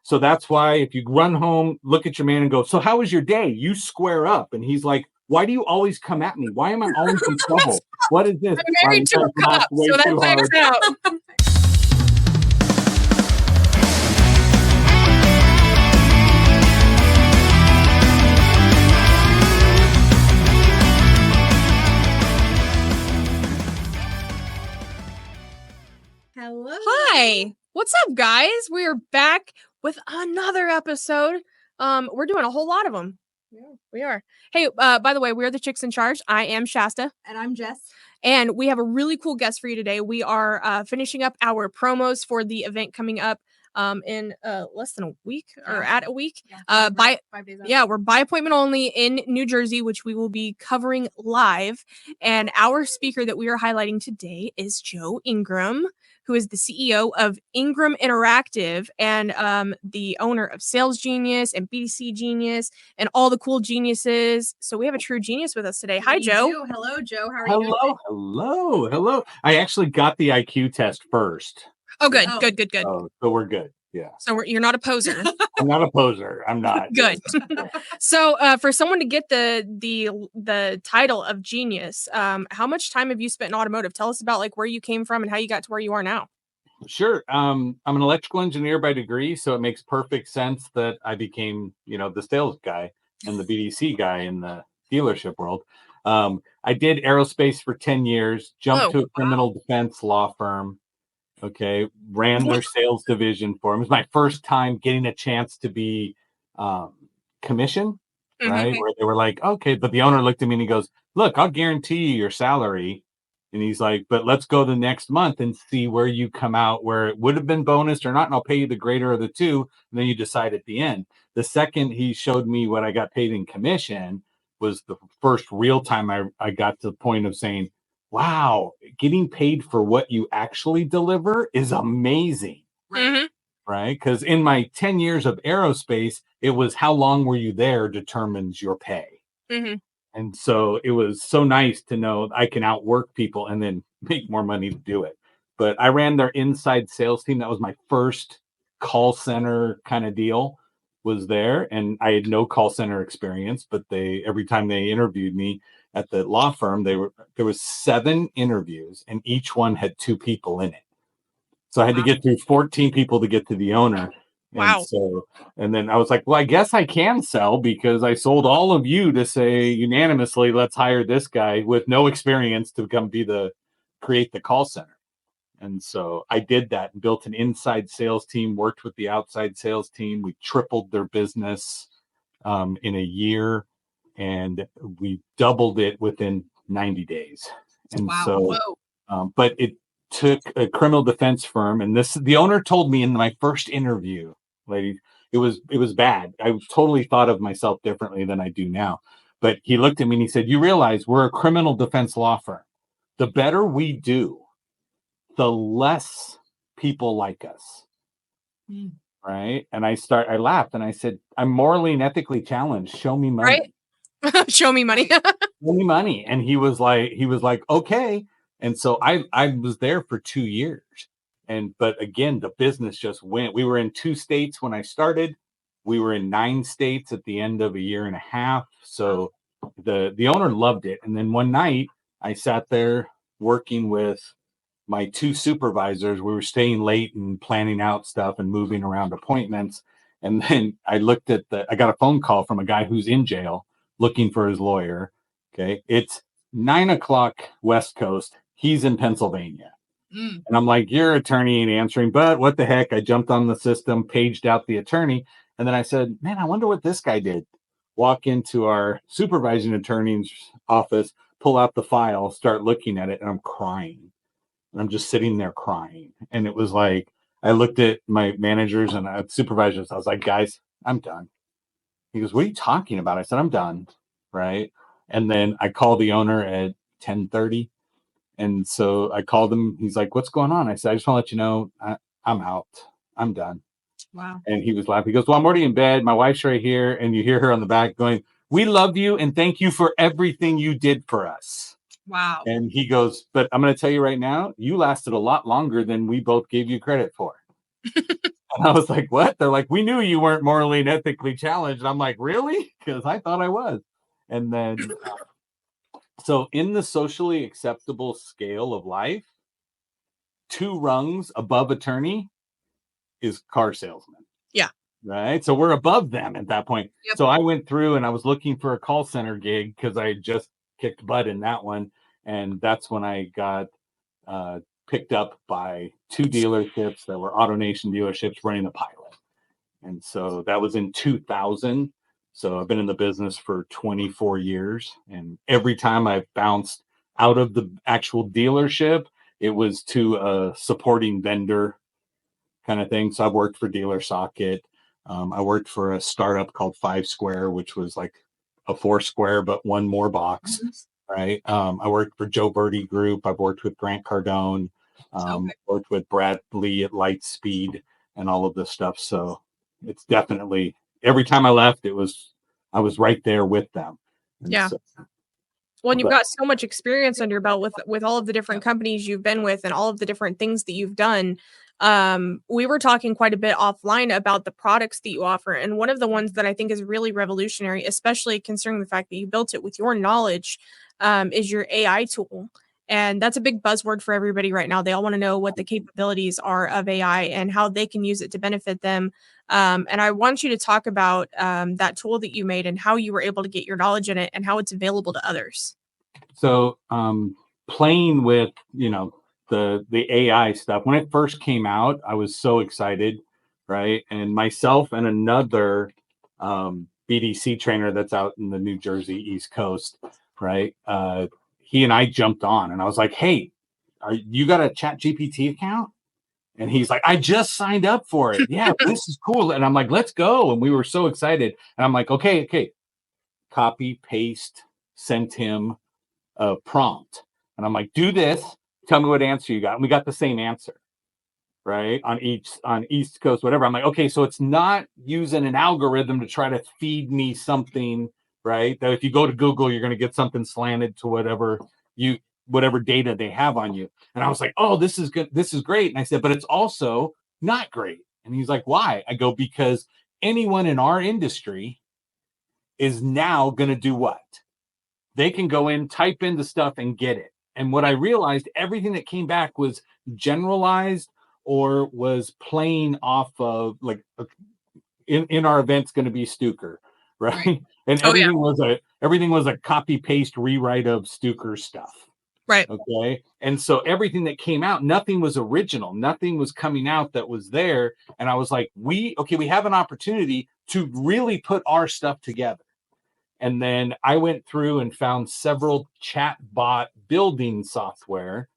So that's why if you run home, look at your man and go, so how was your day? You square up. And he's like, why do you always come at me? Why am I always in trouble? What is this? I'm married to a cop, so that checks out. Hello. Hi. What's up, guys? We are back with another episode. We're doing a whole lot of them. Yeah, we are. Hey, by the way, we're the Chicks in Charge. I am Shasta. And I'm Jess. And we have a really cool guest for you today. We are finishing up our promos for the event coming up in less than a week or at a week. Yeah, 5 days out. Yeah, we're by appointment only in New Jersey, which we will be covering live. And our speaker that we are highlighting today is Joe Ingram, who is the CEO of Ingram Interactive and the owner of Sales Genius and BDC Genius and all the cool geniuses. So we have a true genius with us today. Hi, Joe. Hello, Joe. How are you doing? Hello. I actually got the IQ test first. Oh, good. So we're good. Yeah. So you're not a poser. I'm not a poser. I'm not. Good. So for someone to get the title of genius, how much time have you spent in automotive? Tell us about like where you came from and how you got to where you are now. Sure. I'm an electrical engineer by degree, so it makes perfect sense that I became, the sales guy and the BDC guy in the dealership world. I did aerospace for 10 years, jumped to a criminal defense law firm. Okay, ran their sales division for him. It was my first time getting a chance to be commission, right? Where they were like, okay, but the owner looked at me and he goes, look, I'll guarantee you your salary. And he's like, but let's go the next month and see where you come out, where it would have been bonused or not, and I'll pay you the greater of the two. And then you decide at the end. The second he showed me what I got paid in commission was the first real time I got to the point of saying, wow, getting paid for what you actually deliver is amazing. Right? Because in my 10 years of aerospace, it was how long were you there determines your pay. And so it was so nice to know I can outwork people and then make more money to do it. But I ran their inside sales team. That was my first call center kind of deal was there. And I had no call center experience, but every time they interviewed me, at the law firm, there was 7 interviews and each one had 2 people in it. So I had to get through 14 people to get to the owner. Wow. And then I was like, well, I guess I can sell because I sold all of you to say unanimously, let's hire this guy with no experience to create the call center. And so I did that and built an inside sales team, worked with the outside sales team. We tripled their business in a year. And we doubled it within 90 days. And but it took a criminal defense firm. And the owner told me in my first interview, ladies, it was bad. I totally thought of myself differently than I do now. But he looked at me and he said, you realize we're a criminal defense law firm. The better we do, the less people like us. Right. And I laughed and I said, I'm morally and ethically challenged. Show me money. Right. Show me money. Show me money. And he was like, okay. And so I was there for 2 years. But again, the business just went. We were in 2 states when I started. We were in 9 states at the end of a year and a half. So the owner loved it. And then one night I sat there working with my 2 supervisors. We were staying late and planning out stuff and moving around appointments. And then I got a phone call from a guy who's in jail looking for his lawyer. Okay. It's 9:00 West Coast. He's in Pennsylvania. And I'm like, your attorney ain't answering, but what the heck? I jumped on the system, paged out the attorney. And then I said, man, I wonder what this guy did. Walk into our supervising attorney's office, pull out the file, start looking at it. And I'm crying. And I'm just sitting there crying. And it was like, I looked at my managers and supervisors. I was like, guys, I'm done. He goes, what are you talking about? I said, I'm done. Right. And then I called the owner at 10:30. And so I called him. He's like, what's going on? I said, I just want to let you know, I'm out. I'm done. Wow. And he was laughing. He goes, well, I'm already in bed. My wife's right here. And you hear her on the back going, we love you. And thank you for everything you did for us. Wow. And he goes, but I'm going to tell you right now, you lasted a lot longer than we both gave you credit for. And I was like, what? They're like, we knew you weren't morally and ethically challenged. And I'm like, really? Because I thought I was. And then, so in the socially acceptable scale of life, 2 rungs above attorney is car salesman. Yeah. Right. So we're above them at that point. Yep. So I went through and I was looking for a call center gig because I had just kicked butt in that one. And that's when I got picked up by 2 dealerships that were AutoNation dealerships running a pilot. And so that was in 2000. So I've been in the business for 24 years. And every time I've bounced out of the actual dealership, it was to a supporting vendor kind of thing. So I've worked for Dealer Socket. I worked for a startup called 5 Square, which was like a 4 Square, but one more box. Right. I worked for Joe Verdi Group. I've worked with Grant Cardone. Worked with Brad Lee at Lightspeed and all of this stuff. So it's definitely, every time I left, I was right there with them. And yeah. So, well, and you've got so much experience under your belt with all of the different companies you've been with and all of the different things that you've done. We were talking quite a bit offline about the products that you offer. And one of the ones that I think is really revolutionary, especially considering the fact that you built it with your knowledge, is your AI tool. And that's a big buzzword for everybody right now. They all want to know what the capabilities are of AI and how they can use it to benefit them. And I want you to talk about that tool that you made and how you were able to get your knowledge in it and how it's available to others. So playing with, the AI stuff, when it first came out, I was so excited, right? And myself and another BDC trainer that's out in the New Jersey East Coast, right? He and I jumped on and I was like, hey, you got a Chat GPT account? And he's like, I just signed up for it. Yeah, this is cool. And I'm like, let's go. And we were so excited. And I'm like, okay. Copy, paste, sent him a prompt. And I'm like, do this. Tell me what answer you got. And we got the same answer, right? On East Coast, whatever. I'm like, okay, so it's not using an algorithm to try to feed me something, right? That if you go to Google, you're going to get something slanted to whatever data they have on you. And I was like, oh, this is good. This is great. And I said, but it's also not great. And he's like, why? I go, because anyone in our industry is now going to do what? They can go in, type in the stuff and get it. And what I realized, everything that came back was generalized or was playing off of like in our event's going to be Stuker, right? And everything was a copy paste rewrite of Stuker stuff. Right. Okay. And so everything that came out, nothing was original. Nothing was coming out that was there. And I was like, we have an opportunity to really put our stuff together. And then I went through and found several chatbot building software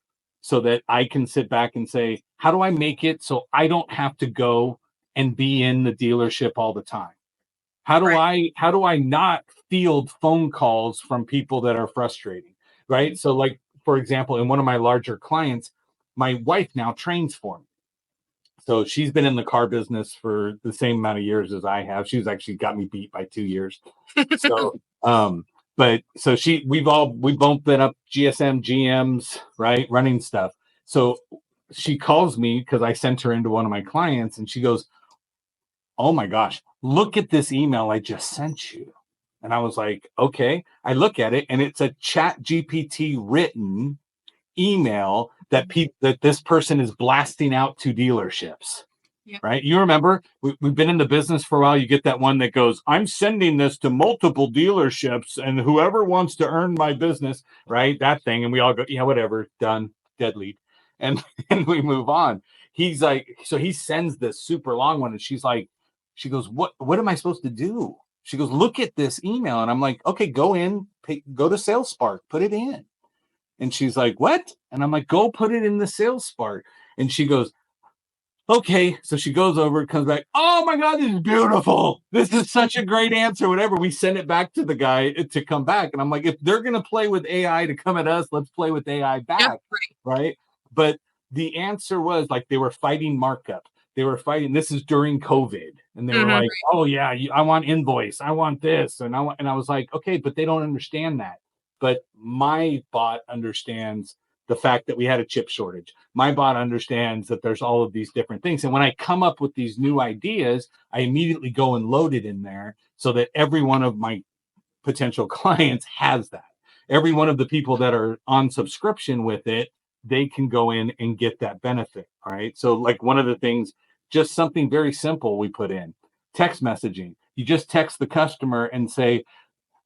so that I can sit back and say, how do I make it so I don't have to go and be in the dealership all the time? How do I not field phone calls from people that are frustrating? Right. So like, for example, in one of my larger clients, my wife now trains for me. So she's been in the car business for the same amount of years as I have. She's actually got me beat by 2 years. So, but so we've both been up GSM, GMs, right, running stuff. So she calls me because I sent her into one of my clients, and she goes, "Oh my gosh, look at this email I just sent you." And I was like, "Okay." I look at it, and it's a Chat GPT written email that this person is blasting out to dealerships. Yep. Right. You remember we've been in the business for a while. You get that one that goes, I'm sending this to multiple dealerships and whoever wants to earn my business. Right. That thing. And we all go, yeah, whatever, done, dead lead. And we move on. He's like, so he sends this super long one. And she goes, what am I supposed to do? She goes, look at this email. And I'm like, okay, go to SalesSpark, put it in. And she's like, what? And I'm like, go put it in the SalesSpark. And she goes, okay. So she goes over, comes back. Oh my God, this is beautiful. This is such a great answer. Whatever. We send it back to the guy to come back. And I'm like, if they're going to play with AI to come at us, let's play with AI back. Yep, right. But the answer was like, they were fighting markup. They were fighting. This is during COVID. And they were like, oh yeah, I want invoice. I want this. And I was like, okay, but they don't understand that. But my bot understands the fact that we had a chip shortage. My bot understands that there's all of these different things. And when I come up with these new ideas, I immediately go and load it in there so that every one of my potential clients has that. Every one of the people that are on subscription with it, they can go in and get that benefit. All right. So like one of the things, just something very simple we put in text messaging. You just text the customer and say,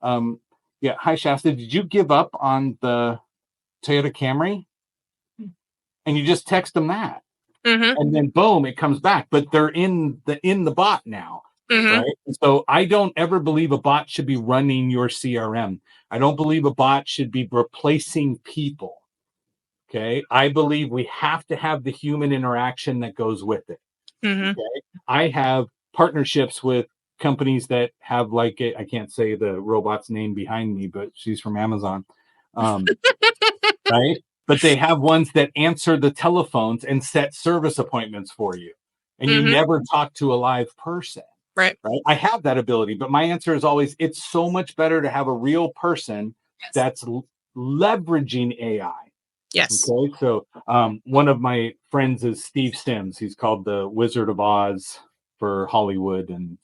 yeah, hi Shasta, did you give up on the Toyota Camry? And you just text them that. And then boom, it comes back. But they're in the bot now. Right. And so I don't ever believe a bot should be running your CRM. I don't believe a bot should be replacing people. Okay. I believe we have to have the human interaction that goes with it. Okay. I have partnerships with companies that have like I can't say the robot's name behind me, but she's from Amazon. Right. But they have ones that answer the telephones and set service appointments for you. And you never talk to a live person. Right. I have that ability, but my answer is always, it's so much better to have a real person that's leveraging AI. Yes. Okay. So one of my friends is Steve Sims. He's called the Wizard of Oz for Hollywood and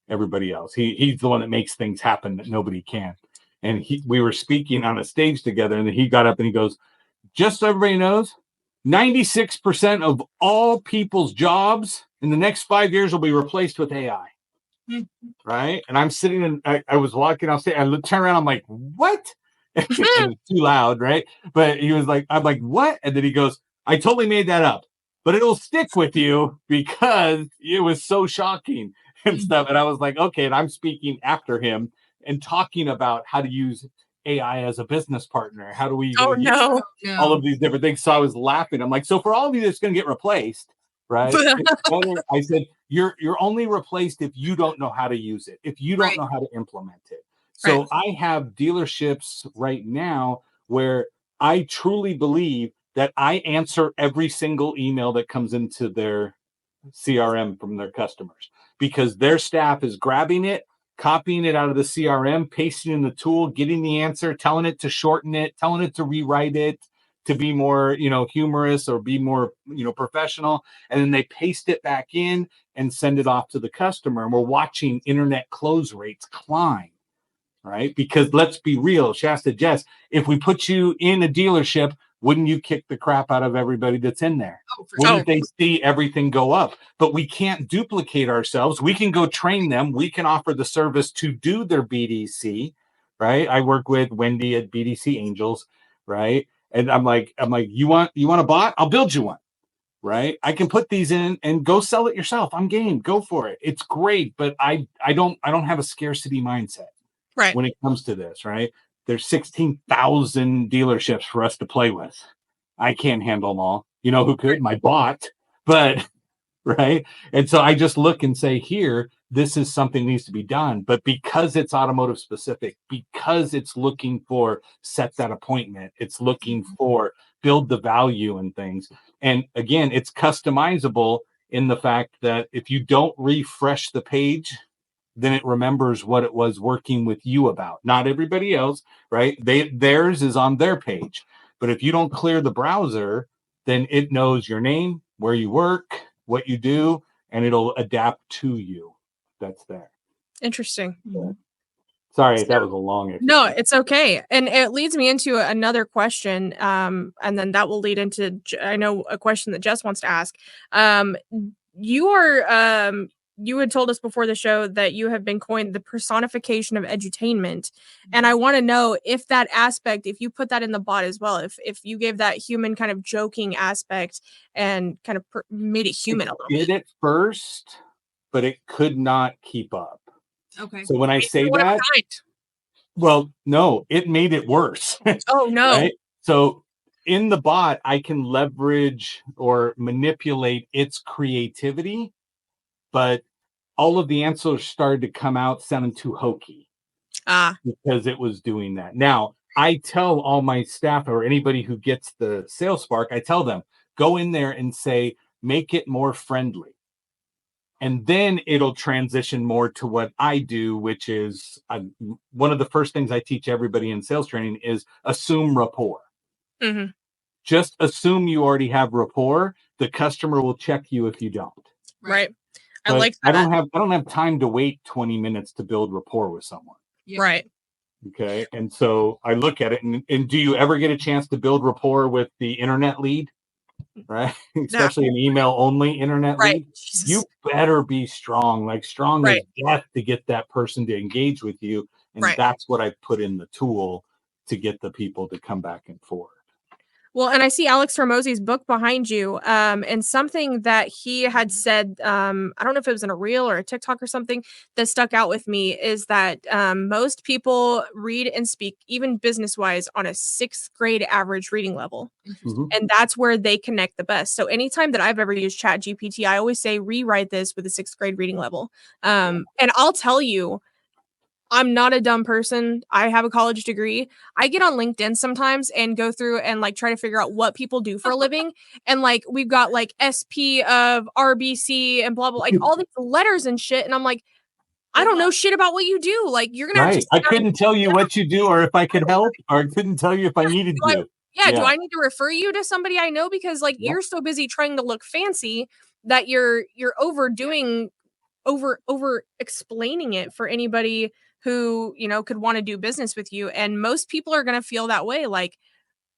everybody else. He's the one that makes things happen that nobody can. And we were speaking on a stage together, and he got up and he goes, just so everybody knows, 96% of all people's jobs in the next 5 years will be replaced with AI. Right. And I'm sitting and I was walking off stage. I turn around. I'm like, what? And it's too loud. Right. But he was like, I'm like, what? And then he goes, I totally made that up, but it'll stick with you because it was so shocking and stuff. And I was like, okay. And I'm speaking after him and talking about how to use AI as a business partner. How do we use all of these different things? So I was laughing. I'm like, so for all of you that's going to get replaced, right? I said, you're only replaced if you don't know how to use it, if you don't know how to implement it. So I have dealerships right now where I truly believe that I answer every single email that comes into their CRM from their customers because their staff is grabbing it, copying it out of the CRM, pasting in the tool, getting the answer, telling it to shorten it, telling it to rewrite it, to be more, humorous or be more, professional. And then they paste it back in and send it off to the customer. And we're watching internet close rates climb, right? Because let's be real, Shasta Jess, if we put you in a dealership, wouldn't you kick the crap out of everybody that's in there? Wouldn't they see everything go up? But we can't duplicate ourselves. We can go train them. We can offer the service to do their BDC, right? I work with Wendy at BDC Angels, right? And I'm like, you want a bot? I'll build you one, right? I can put these in and go sell it yourself. I'm game. Go for it. It's great, but I don't have a scarcity mindset, right? When it comes to this, right? There's 16,000 dealerships for us to play with. I can't handle them all. You know who could? My bot, but right. And so I just look and say, here, this is something needs to be done. But because it's automotive specific, because it's looking for set that appointment, it's looking for build the value and things. And again, it's customizable in the fact that if you don't refresh the page, then it remembers what it was working with you about. Not everybody else, right? Theirs is on their page. But if you don't clear the browser, then it knows your name, where you work, what you do, and it'll adapt to you. That's there. Interesting. Yeah. Sorry, that was a long exercise. No, it's okay. And it leads me into another question. And then that will lead into, I know, a question that Jess wants to ask. You had told us before the show that you have been coined the personification of edutainment. And I want to know if that aspect, if you put that in the bot as well, if you gave that human kind of joking aspect and kind of made it human a little bit. It did at first, but it could not keep up. Okay. So when I say that, well, no, it made it worse. Oh, no. Right? So in the bot, I can leverage or manipulate its creativity, but all of the answers started to come out sounding too hokey because it was doing that. Now, I tell all my staff or anybody who gets the Sales Spark, I tell them, go in there and say, make it more friendly. And then it'll transition more to what I do, which is one of the first things I teach everybody in sales training is assume rapport. just assume you already have rapport. The customer will check you if you don't. Right. But I like that. I don't have time to wait 20 minutes to build rapport with someone. Right. Okay. And so I look at it and do you ever get a chance to build rapport with the internet lead? Right. Especially an email only internet lead. Jesus. You better be strong, like strong as Right. death to get that person to engage with you. And Right. that's what I put in the tool to get the people to come back and forth. Well, and I see Alex Hormozi's book behind you. And something that he had said, I don't know if it was in a reel or a TikTok or something that stuck out with me is that most people read and speak, even business wise, on a 6th grade average reading level. Mhm. And that's where they connect the best. So anytime that I've ever used Chat GPT, I always say rewrite this with a 6th grade reading level. And I'll tell you, I'm not a dumb person. I have a college degree. I get on LinkedIn sometimes and go through and like try to figure out what people do for a living. And like we've got like SP of RBC and blah blah, like all these letters and shit. And I'm like, I don't know shit about what you do. Like you're gonna have to. I couldn't tell you what you do or if I could help, or I couldn't tell you if I needed to. Do I need to refer you to somebody I know? Because like you're so busy trying to look fancy that you're overdoing over explaining it for anybody who, you know, could want to do business with you. And most people are going to feel that way. Like,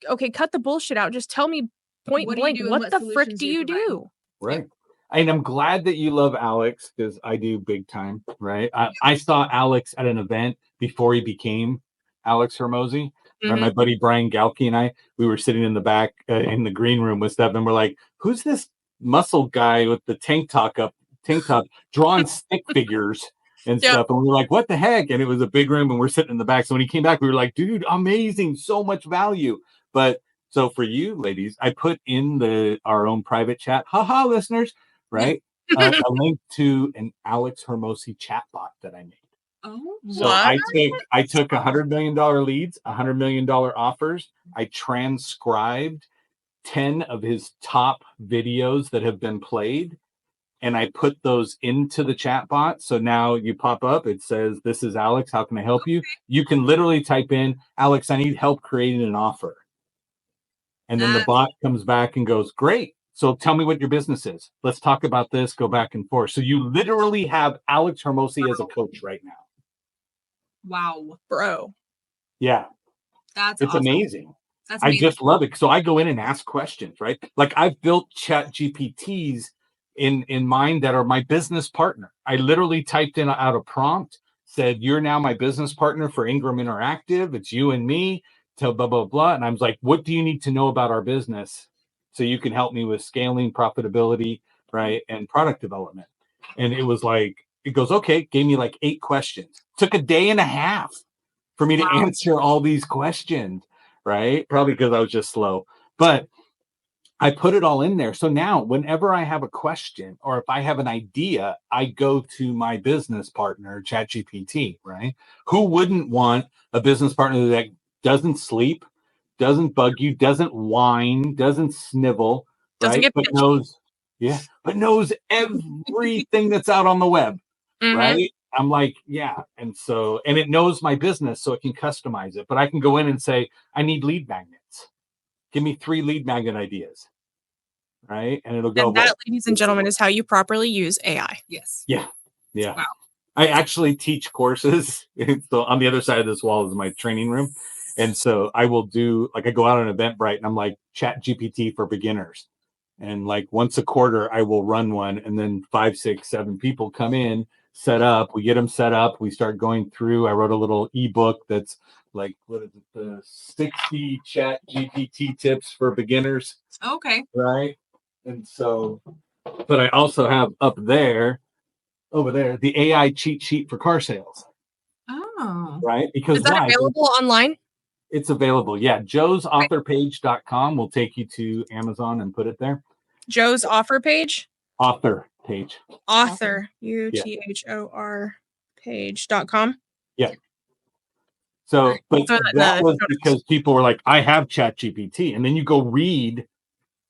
okay, cut the bullshit out. Just tell me point blank, what the frick do you do? Right. And I'm glad that you love Alex because I do big time. Right. I saw Alex at an event before he became Alex Hormozi. Right, my buddy Brian Galke and we were sitting in the back in the green room with stuff, and we're like, "Who's this muscle guy with the tank top drawing stick figures and stuff?" And we were like, "What the heck?" And it was a big room, and we're sitting in the back. So when he came back, we were like, "Dude, amazing! So much value." But so for you ladies, I put in our own private chat, haha, listeners, right? A link to an Alex Hormozi chatbot that I made. Oh, so I took $100 million leads, $100 million offers. I transcribed 10 of his top videos that have been played, and I put those into the chat bot. So now you pop up, it says, "This is Alex. How can I help you?" You can literally type in, "Alex, I need help creating an offer." And then the bot comes back and goes, "Great. So tell me what your business is. Let's talk about this, go back and forth." So you literally have Alex Hormozi as a coach right now. wow, Bro. Yeah. It's awesome. amazing. I just love it. So I go in and ask questions, right? Like I've built Chat GPTs in mind that are my business partner. I literally typed in out a prompt, said, "You're now my business partner for Ingram Interactive. It's you and me, to blah, blah, blah." And I was like, "What do you need to know about our business so you can help me with scaling, profitability, right? And product development?" And it was like, it goes, "Okay," gave me like 8 questions. Took a day and a half for me to answer all these questions. Right? Probably because I was just slow, but I put it all in there. So now whenever I have a question or if I have an idea, I go to my business partner, ChatGPT, right? Who wouldn't want a business partner that doesn't sleep, doesn't bug you, doesn't whine, doesn't snivel, right? But knows everything that's out on the web, right? I'm like, yeah. And it knows my business, so it can customize it. But I can go in and say, "I need lead magnets. Give me 3 lead magnet ideas." Right. And it'll go. And that, ladies and gentlemen, is how you properly use AI. Yes. Yeah. Yeah. Wow. I actually teach courses. So on the other side of this wall is my training room. And so I will do, like, I go out on Eventbrite and I'm like, Chat GPT for beginners. And like once a quarter, I will run one. And then 5, 6, 7 people come in, set up. We get them set up. We start going through. I wrote a little ebook that's like, what is it? The 60 Chat GPT tips for beginners. Okay. Right. And so, but I also have over there, the AI cheat sheet for car sales. Oh. Right. Because is that available online? It's available. Yeah. joesauthorpage.com will take you to Amazon and put it there. Joe's offer page? Author page. Author. UTHOR page.com. Yeah. So, but that was because people were like, "I have Chat GPT." And then you go read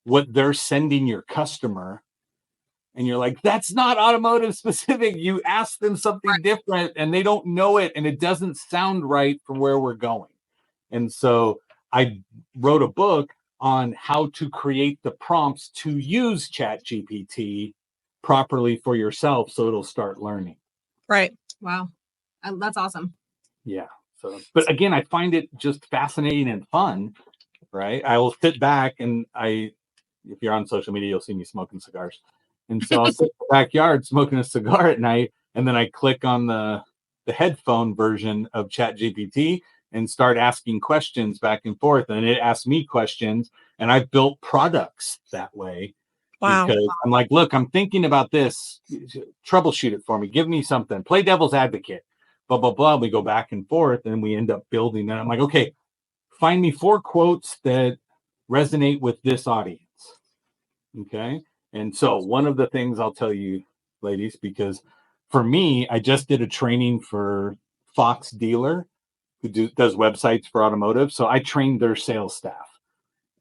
what they're sending your customer. And you're like, "That's not automotive specific." You ask them something different and they don't know it. And it doesn't sound right from where we're going. And so I wrote a book on how to create the prompts to use ChatGPT properly for yourself, so it'll start learning. Right. Wow. That's awesome. Yeah. So, but again, I find it just fascinating and fun, right? I will sit back and if you're on social media, you'll see me smoking cigars. And so I'll sit in the backyard smoking a cigar at night, and then I click on the headphone version of ChatGPT and start asking questions back and forth. And it asks me questions, and I've built products that way. Wow. Because I'm like, look, I'm thinking about this. Troubleshoot it for me. Give me something. Play devil's advocate. Blah, blah, blah. We go back and forth, and we end up building that. I'm like, okay, find me 4 quotes that resonate with this audience. Okay. And so one of the things I'll tell you, ladies, because for me, I just did a training for Fox Dealer, who does websites for automotive. So I trained their sales staff.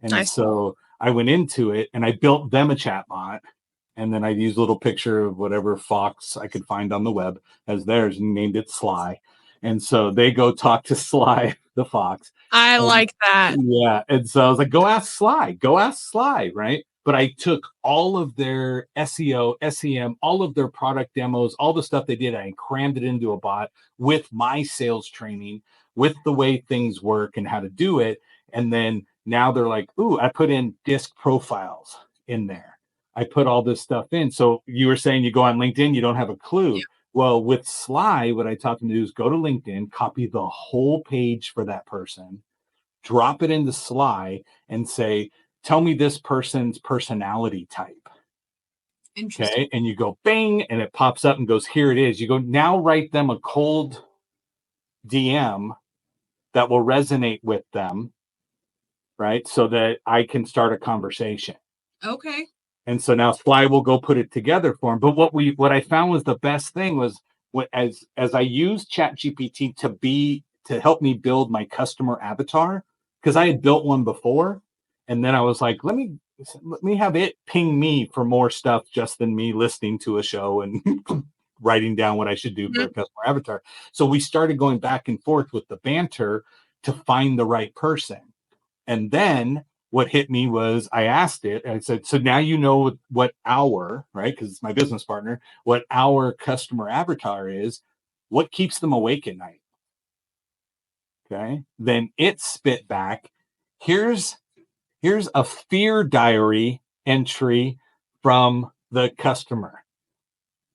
And Nice. so I went into it and I built them a chatbot. And then I used a little picture of whatever Fox I could find on the web as theirs and named it Sly. And so they go talk to Sly, the Fox. I like that. Yeah. And so I was like, go ask Sly, right? But I took all of their SEO, SEM, all of their product demos, all the stuff they did, I crammed it into a bot with my sales training, with the way things work and how to do it. And then now they're like, ooh, I put in disc profiles in there. I put all this stuff in. So you were saying you go on LinkedIn, you don't have a clue. Yeah. Well, with Sly, what I taught them to do is go to LinkedIn, copy the whole page for that person, drop it into Sly, and say, tell me this person's personality type. Interesting. Okay. And you go bang, and it pops up and goes, here it is. You go, now write them a cold DM that will resonate with them, right? So that I can start a conversation. Okay. And so now Sly will go put it together for him. But what I found was the best thing was as I used ChatGPT to help me build my customer avatar, because I had built one before, and then I was like, let me have it ping me for more stuff just than me listening to a show and writing down what I should do for a customer avatar. So we started going back and forth with the banter to find the right person. And then what hit me was I asked it, and I said, so now you know what our, right, because it's my business partner, what our customer avatar is, what keeps them awake at night? Okay. Then it spit back, here's a fear diary entry from the customer,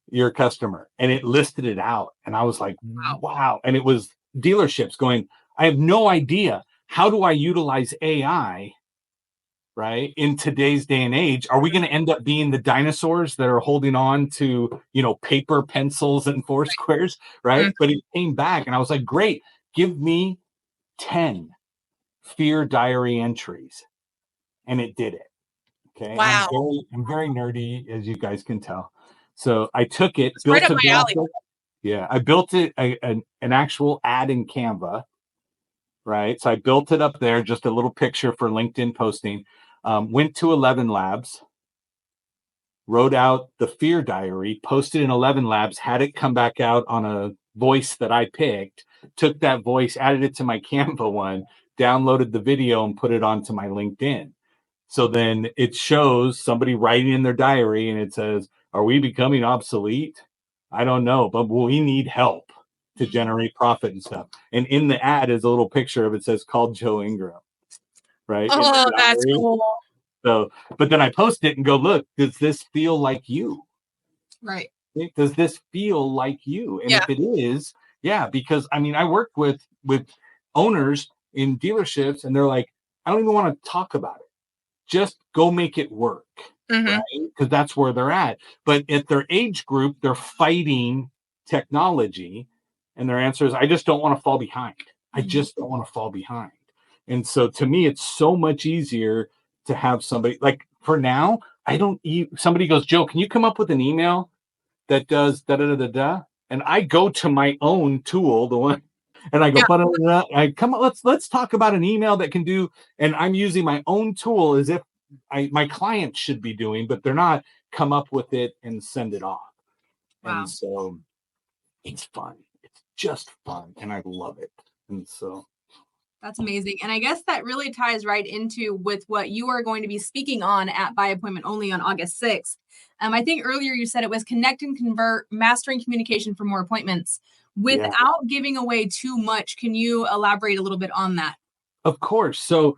your customer. And it listed it out. And I was like, wow. And it was dealerships going, I have no idea. How do I utilize AI, right, in today's day and age? Are we going to end up being the dinosaurs that are holding on to, paper, pencils, and four squares, right? But it came back, and I was like, great, give me 10 fear diary entries. And it did it. Okay. Wow. I'm very nerdy, as you guys can tell. So I took it, It's built right up a my alley. graphic. Yeah, I built it an actual ad in Canva, right? So I built it up there, just a little picture for LinkedIn posting. Went to 11 Labs, wrote out the fear diary, posted in 11 Labs, had it come back out on a voice that I picked, took that voice, added it to my Canva one, downloaded the video, and put it onto my LinkedIn. So then it shows somebody writing in their diary, and it says, are we becoming obsolete? I don't know, but we need help to generate profit and stuff. And in the ad is a little picture of it, says, called Joe Ingram, right? Oh, that's cool. So, but then I post it and go, look, does this feel like you? Right. Does this feel like you? And Yeah. if it is, yeah, because I mean, I work with owners in dealerships, and they're like, I don't even want to talk about it. Just go make it work, right? Because that's where they're at. But at their age group, they're fighting technology, and their answer is, I just don't want to fall behind. I just don't want to fall behind. And so to me, it's so much easier to have somebody like, for now, somebody goes, Joe, can you come up with an email that does da da da da da? And I go to my own tool, the one, and I go, I come on, let's talk about an email that can do, and I'm using my own tool as if my clients should be doing, but they're not. Come up with it and send it off. Wow. And so it's fun. It's just fun, and I love it. And so That's amazing. And I guess that really ties right into with what you are going to be speaking on at By Appointment Only on August 6th. I think earlier you said it was connect and convert, mastering communication for more appointments. Without giving away too much, can you elaborate a little bit on that? Of course. So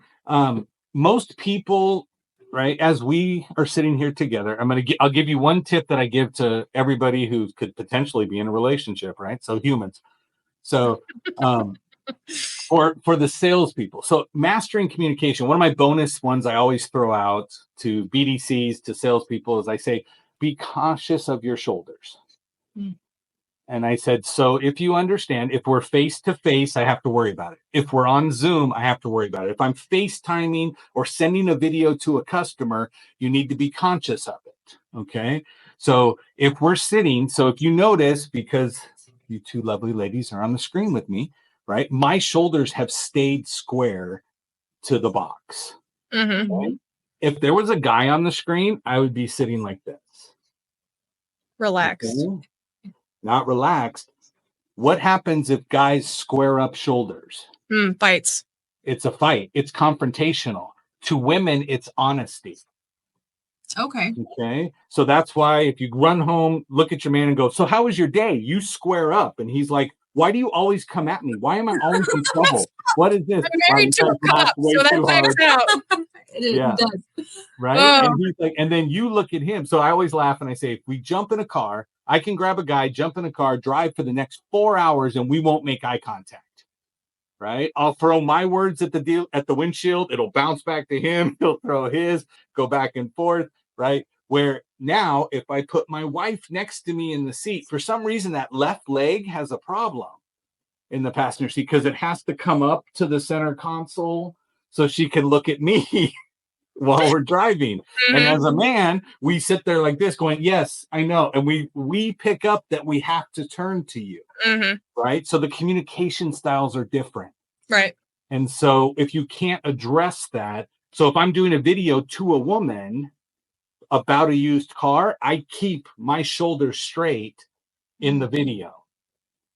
most people, right, as we are sitting here together, I'll give you one tip that I give to everybody who could potentially be in a relationship, right? So humans. So for the salespeople. So mastering communication, one of my bonus ones I always throw out to BDCs, to salespeople, is I say, be cautious of your shoulders. Mm. And I said, so if you understand, if we're face to face, I have to worry about it. If we're on Zoom, I have to worry about it. If I'm FaceTiming or sending a video to a customer, you need to be conscious of it. Okay. So if we're sitting, so if you notice, because you two lovely ladies are on the screen with me, right? My shoulders have stayed square to the box. Mm-hmm. Right? If there was a guy on the screen, I would be sitting like this. Relaxed. Okay? Not relaxed. What happens if guys square up shoulders? Fights. It's a fight. It's confrontational. To women, it's honesty. Okay. Okay. So that's why if you run home, look at your man and go, so how was your day? You square up. And he's like, why do you always come at me? Why am I always in trouble? What is this? I'm married to a cop, so that checks out. It does. Right. Oh. And he's like, and then you look at him. So I always laugh and I say, if we jump in a car, I can grab a guy, jump in a car, drive for the next 4 hours, and we won't make eye contact. Right. I'll throw my words at the windshield. It'll bounce back to him. He'll throw his, go back and forth. Right. Where now, if I put my wife next to me in the seat, for some reason, that left leg has a problem in the passenger seat because it has to come up to the center console so she can look at me while we're driving. Mm-hmm. And as a man, we sit there like this going, yes, I know. And we pick up that we have to turn to you. Mm-hmm. Right. So the communication styles are different. Right. And so if you can't address that, so if I'm doing a video to a woman about a used car, I keep my shoulders straight in the video.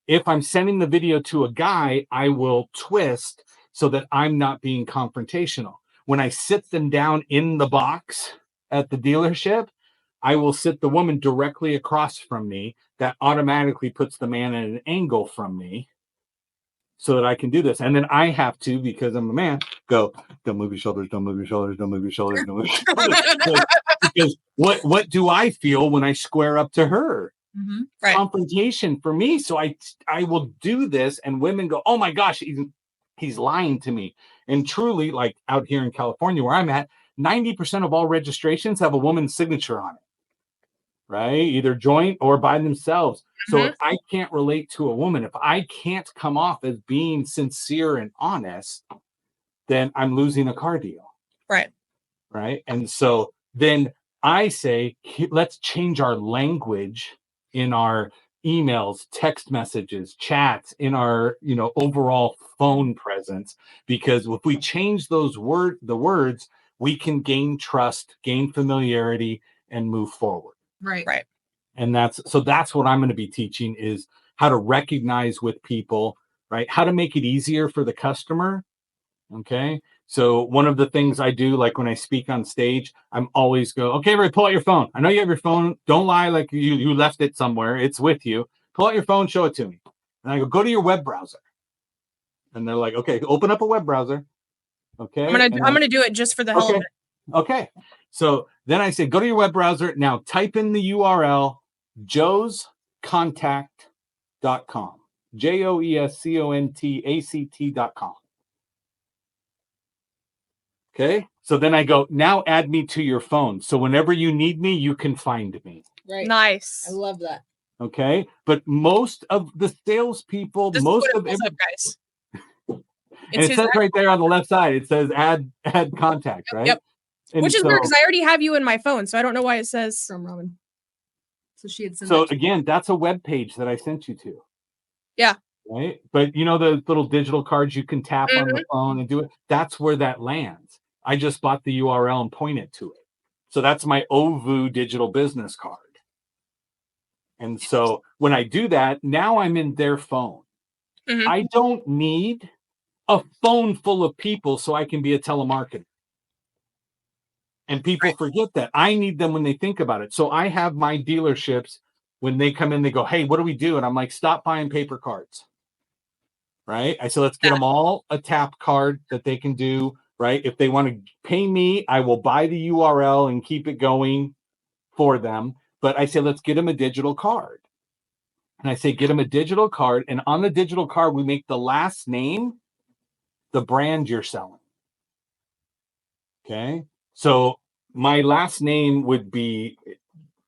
If I'm sending the video to a guy, I will twist so that I'm not being confrontational. When I sit them down in the box at the dealership, I will sit the woman directly across from me. That automatically puts the man at an angle from me so that I can do this. And then I have to, because I'm a man, go, don't move your shoulders, don't move your shoulders, don't move your shoulders, don't move your shoulders. Because what do I feel when I square up to her? Mm-hmm. Right. Confrontation for me. So I will do this, and women go, oh my gosh, he's lying to me. And truly, like out here in California where I'm at, 90% of all registrations have a woman's signature on it. Right? Either joint or by themselves. So if I can't relate to a woman, if I can't come off as being sincere and honest, then I'm losing a car deal. Right. Right. And so then I say, let's change our language in our emails, text messages, chats, in our, overall phone presence, because if we change the words, we can gain trust, gain familiarity, and move forward. Right. Right. And that's what I'm going to be teaching, is how to recognize with people, right? How to make it easier for the customer. Okay. So one of the things I do, like when I speak on stage, I'm always go, okay, everybody, pull out your phone. I know you have your phone. Don't lie like you left it somewhere. It's with you. Pull out your phone, show it to me. And I go to your web browser. And they're like, okay, open up a web browser. Okay. I'm gonna do it just for the hell of it. Okay. So then I say, go to your web browser. Now type in the URL, joescontact.com. joescontact.com. Okay. So then I go, now add me to your phone. So whenever you need me, you can find me. Right. Nice. I love that. Okay. But most of the salespeople, This most is of what it pulls up, guys. and it says right there on the left side, it says add contact, right? Yep. And which is weird because I already have you in my phone, so I don't know why it says From Robin. So she had sent So that to again, that's a web page that I sent you to. Yeah. Right. But the little digital cards you can tap on the phone and do it. That's where that lands. I just bought the URL and point it to it. So that's my OVU digital business card. And so when I do that, now I'm in their phone. I don't need a phone full of people so I can be a telemarketer. And people forget that. I need them when they think about it. So I have my dealerships, when they come in, they go, hey, what do we do? And I'm like, stop buying paper cards. Right? I said, let's get them all a tap card that they can do. Right? If they want to pay me, I will buy the URL and keep it going for them. But I say, let's get them a digital card. And I say, get them a digital card. And on the digital card, we make the last name the brand you're selling. Okay. So my last name would be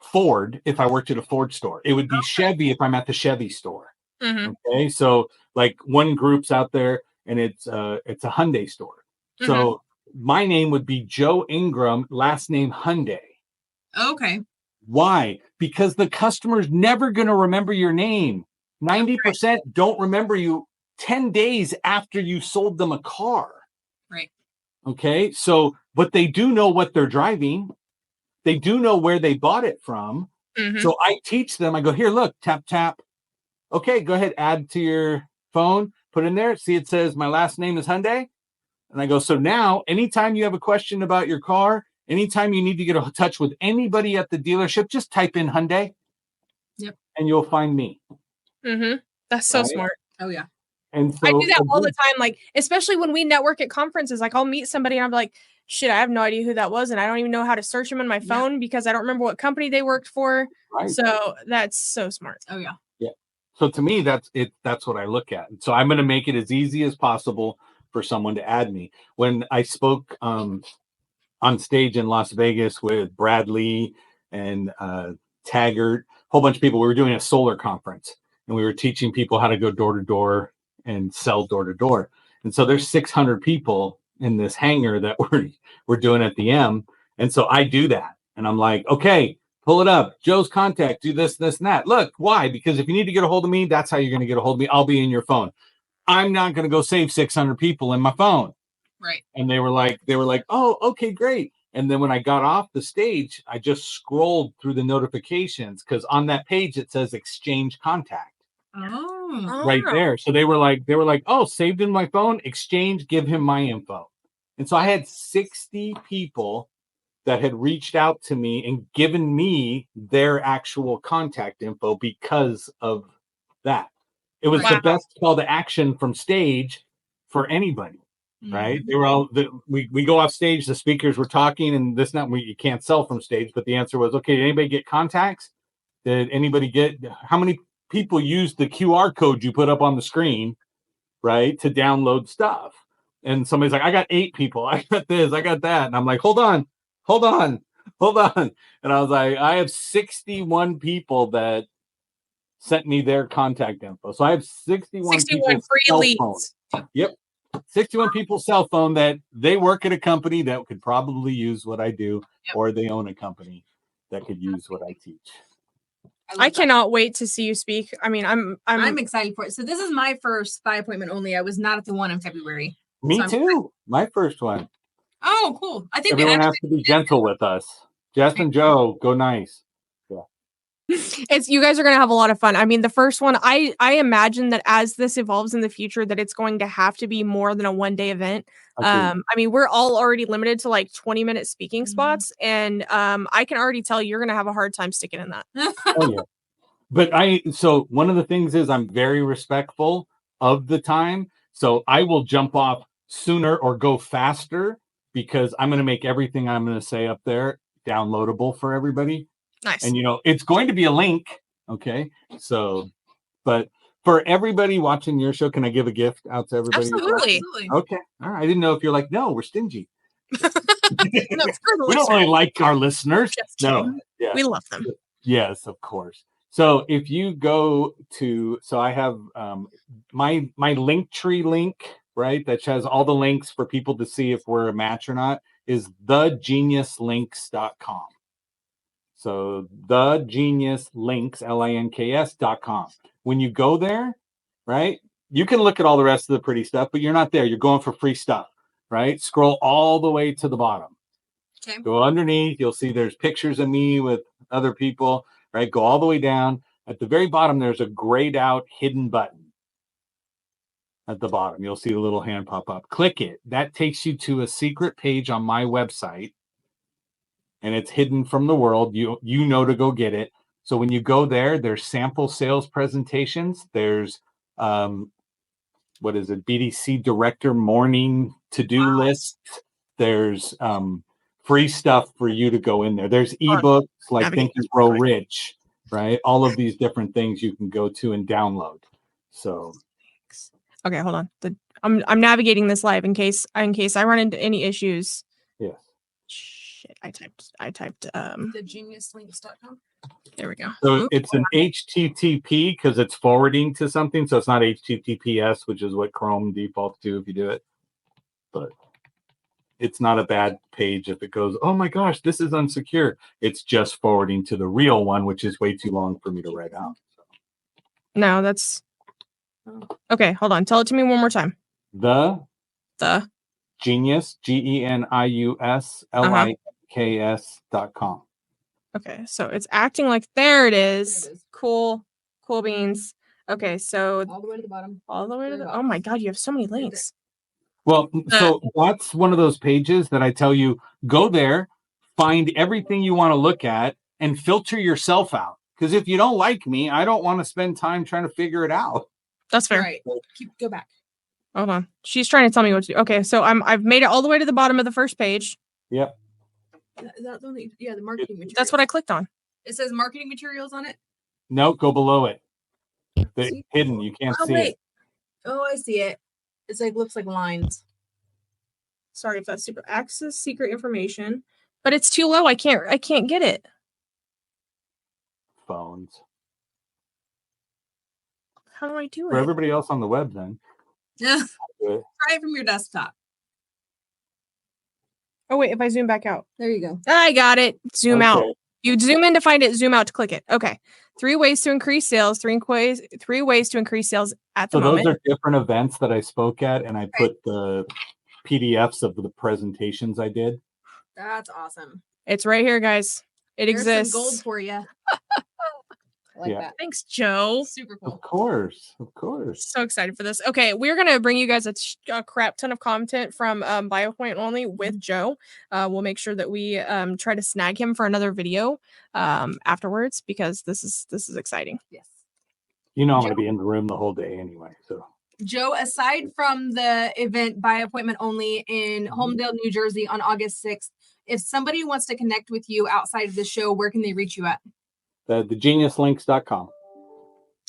Ford if I worked at a Ford store. It would be Chevy if I'm at the Chevy store. Mm-hmm. Okay. So like one group's out there and it's a Hyundai store. So my name would be Joe Ingram, last name Hyundai. Okay. Why? Because the customer's never going to remember your name. 90% don't remember you 10 days after you sold them a car. Right. Okay. So, but they do know what they're driving. They do know where they bought it from. So I teach them, I go, here, look, tap, tap. Okay, go ahead, add to your phone, put in there. See, it says my last name is Hyundai. And I go, so now anytime you have a question about your car, anytime you need to get in touch with anybody at the dealership, just type in Hyundai. Yep. And you'll find me. That's so smart. Oh, yeah. And so I do that all the time, like, especially when we network at conferences. Like, I'll meet somebody and I'm like, shit, I have no idea who that was. And I don't even know how to search them on my phone because I don't remember what company they worked for. Right. So that's so smart. Oh, yeah. Yeah. So to me, that's it. That's what I look at. So I'm going to make it as easy as possible for someone to add me. When I spoke on stage in Las Vegas with Bradley and Taggart, a whole bunch of people, we were doing a solar conference and we were teaching people how to go door to door and sell door to door. And so there's 600 people in this hangar that we're doing at the M. And so I do that. And I'm like, okay, pull it up. Joe's contact, do this, this, and that. Look, why? Because if you need to get a hold of me, that's how you're going to get a hold of me. I'll be in your phone. I'm not going to go save 600 people in my phone. Right. And they were like, oh, okay, great. And then when I got off the stage, I just scrolled through the notifications because on that page it says exchange contact. Oh. Right there. So they were like, oh, saved in my phone, exchange, give him my info. And so I had 60 people that had reached out to me and given me their actual contact info because of that. It was the best call to action from stage for anybody. Right? They were all we go off stage, the speakers were talking, and this not you can't sell from stage, but the answer was, okay, did anybody get contacts? Did anybody get how many people used the QR code you put up on the screen, right, to download stuff? And somebody's like, I got 8 people, I got this, I got that. And I'm like, hold on. And I was like, I have 61 people that sent me their contact info. So I have 61 people free leads. Yep. 61 people's cell phone that they work at a company that could probably use what I do, or they own a company that could use what I teach. I cannot wait to see you speak. I mean, I'm excited for it. So this is my first by appointment only. I was not at the one in February. Me too. My first one. Oh, cool. I think everyone has to be gentle with us. Jess and Joe, go nice. It's you guys are going to have a lot of fun. I mean, the first one, I imagine that as this evolves in the future, that it's going to have to be more than a one-day event. I mean, we're all already limited to like 20-minute speaking spots, and I can already tell you're going to have a hard time sticking in that. Oh yeah, but so one of the things is I'm very respectful of the time, so I will jump off sooner or go faster because I'm going to make everything I'm going to say up there downloadable for everybody. Nice. And, it's going to be a link. Okay. So, but for everybody watching your show, can I give a gift out to everybody? Absolutely. Okay. All right. I didn't know if you're like, no, we're stingy. No, we don't really like our listeners. No. Yeah. We love them. Yes, of course. So if you go to, so I have my Linktree link, right? That has all the links for people to see if we're a match or not, is thegeniuslinks.com. So thegeniuslinks, links.com. When you go there, right, you can look at all the rest of the pretty stuff, but you're not there. You're going for free stuff, right? Scroll all the way to the bottom. Okay. Go underneath. You'll see there's pictures of me with other people, right? Go all the way down. At the very bottom, there's a grayed out hidden button. at the bottom. You'll see a little hand pop up. Click it. That takes you to a secret page on my website, and it's hidden from the world. You know to go get it. So when you go there, there's sample sales presentations. There's what is it? BDC Director Morning to-do list. There's free stuff for you to go in there. There's ebooks like Think and Grow Rich, right? All of these different things you can go to and download. So, okay, hold on. I'm navigating this live in case I run into any issues. Yes. Shit, I typed thegeniuslinks.com. There we go. So it's an HTTP because it's forwarding to something. So it's not HTTPS, which is what Chrome defaults to if you do it. But it's not a bad page if it goes, oh my gosh, this is unsecure. It's just forwarding to the real one, which is way too long for me to write out. No, that's okay. Hold on. Tell it to me one more time. The Genius, GENIUSLINKS.com. Okay, so it's acting like there it is. Cool beans. Okay, so All the way to the bottom. All the way to the. Oh my God, you have so many links. Well, so that's one of those pages that I tell you, go there, find everything you want to look at, and filter yourself out. Because if you don't like me, I don't want to spend time trying to figure it out. That's fair. Right. Go back. Hold on. She's trying to tell me what to do. Okay, so I've made it all the way to the bottom of the first page. Yep. That's only, the marketing materials. That's what I clicked on. It says marketing materials on it. No, go below it. They're hidden. You can't see it. Oh, I see it. It's like looks like lines. Sorry if that's super. Access secret information, but it's too low. I can't get it. Phones. How do I do it? For everybody else on the web, then. Yeah. Try it from your desktop. Oh wait, if I zoom back out. There you go. I got it. Zoom out. You zoom in to find it, zoom out to click it. Okay. 3 ways to increase sales, 3 ways to increase sales at the moment. So those are different events that I spoke at, and I put the PDFs of the presentations I did. That's awesome. It's right here, guys. It exists. Some gold for you. I like that. Thanks, Joe. Super cool. Of course. So excited for this. Okay, we're gonna bring you guys a crap ton of content from BioPoint only with Joe. We'll make sure that we try to snag him for another video afterwards because this is exciting. Yes. You know I'm gonna be in the room the whole day anyway. So Joe, aside from the event by appointment only in Holmdel, New Jersey on August 6th, if somebody wants to connect with you outside of the show, where can they reach you at? thegeniuslinks.com.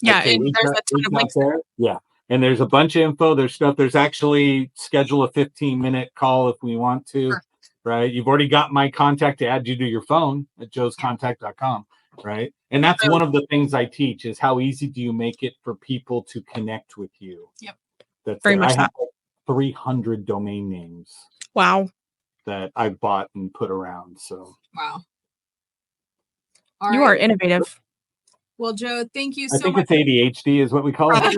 Yeah, there's a ton of links there. Yeah. And there's a bunch of info. There's stuff. There's actually schedule a 15-minute call if we want to. Sure. Right. You've already got my contact to add you to your phone at joescontact.com. Right. And that's one of the things I teach is how easy do you make it for people to connect with you? Yep. That's very much. I have 300 domain names. Wow. That I bought and put around. So wow. You are innovative. Well, Joe, thank you so much. I think it's ADHD is what we call it.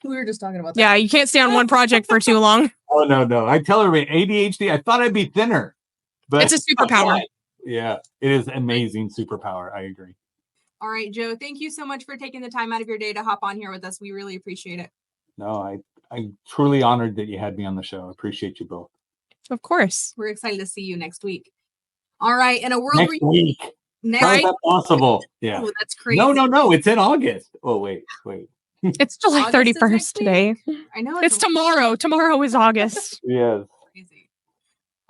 We were just talking about that. Yeah, you can't stay on one project for too long. Oh, no. I tell everybody ADHD. I thought I'd be thinner. But it's a superpower. Yeah, it is amazing superpower. I agree. All right, Joe, thank you so much for taking the time out of your day to hop on here with us. We really appreciate it. No, I'm truly honored that you had me on the show. I appreciate you both. Of course. We're excited to see you next week. All right, in a world next week. How is that possible? Yeah. Oh, that's crazy. No. It's in August. Oh, wait. It's July 31st today. I know. It's tomorrow. Tomorrow is August. Yes. Crazy.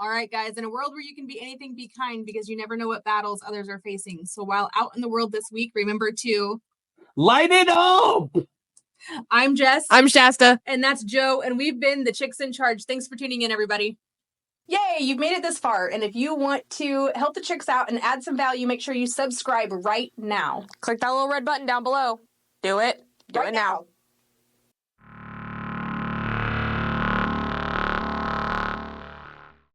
All right, guys. In a world where you can be anything, be kind because you never know what battles others are facing. So while out in the world this week, remember to light it up. I'm Jess. I'm Shasta. And that's Joe. And we've been the Chicks in Charge. Thanks for tuning in, everybody. Yay, you've made it this far. And if you want to help the chicks out and add some value, make sure you subscribe right now. Click that little red button down below. Do it. Do it now.